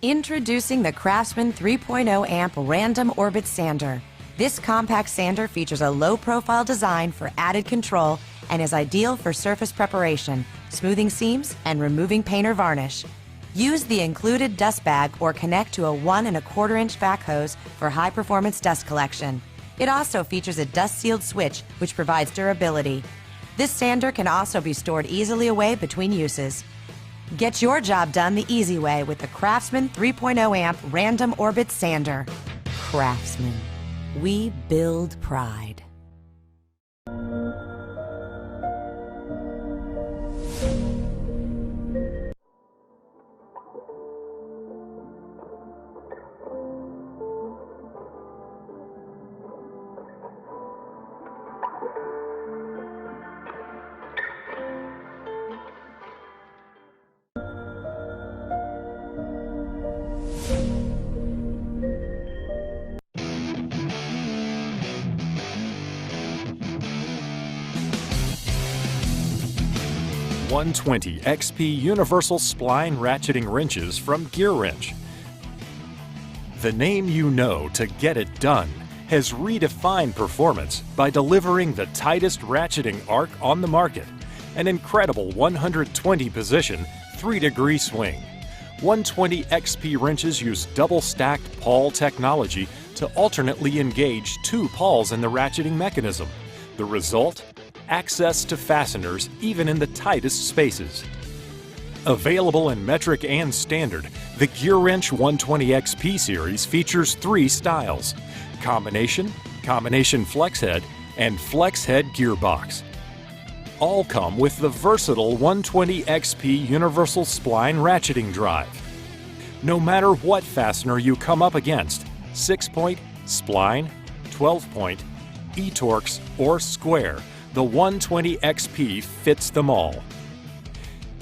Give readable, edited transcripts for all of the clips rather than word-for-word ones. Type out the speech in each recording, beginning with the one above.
Introducing the Craftsman 3.0 amp Random Orbit Sander. This compact sander features a low-profile design for added control and is ideal for surface preparation, smoothing seams, and removing paint or varnish. Use the included dust bag or connect to a 1 1/4 inch vac hose for high-performance dust collection. It also features a dust-sealed switch, which provides durability. This sander can also be stored easily away between uses. Get your job done the easy way with the Craftsman 3.0 amp Random Orbit Sander. Craftsman. We build pride. .120 XP Universal Spline Ratcheting Wrenches from Gear Wrench. The name you know to get it done has redefined performance by delivering the tightest ratcheting arc on the market, an incredible 120 position, 3-degree swing. 120 XP wrenches use double-stacked pawl technology to alternately engage 2 pawls in the ratcheting mechanism. The result? Access to fasteners even in the tightest spaces. Available in metric and standard, the Gear Wrench 120 XP series features 3 styles: combination, combination flex head, and flex head gearbox. All come with the versatile 120 XP Universal Spline Ratcheting Drive. No matter what fastener you come up against, 6-point, spline, 12-point, E-Torx, or square, the 120 XP fits them all.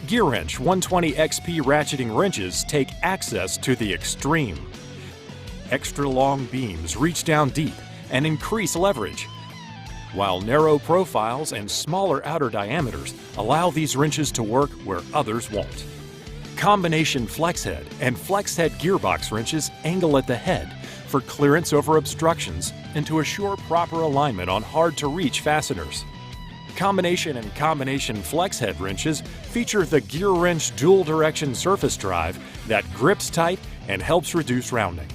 Gear Wrench 120 XP ratcheting wrenches take access to the extreme. Extra long beams reach down deep and increase leverage, while narrow profiles and smaller outer diameters allow these wrenches to work where others won't. Combination flex head and flex head gearbox wrenches angle at the head for clearance over obstructions and to assure proper alignment on hard-to-reach fasteners. Combination and combination flex head wrenches feature the Gear Wrench dual direction surface drive that grips tight and helps reduce rounding.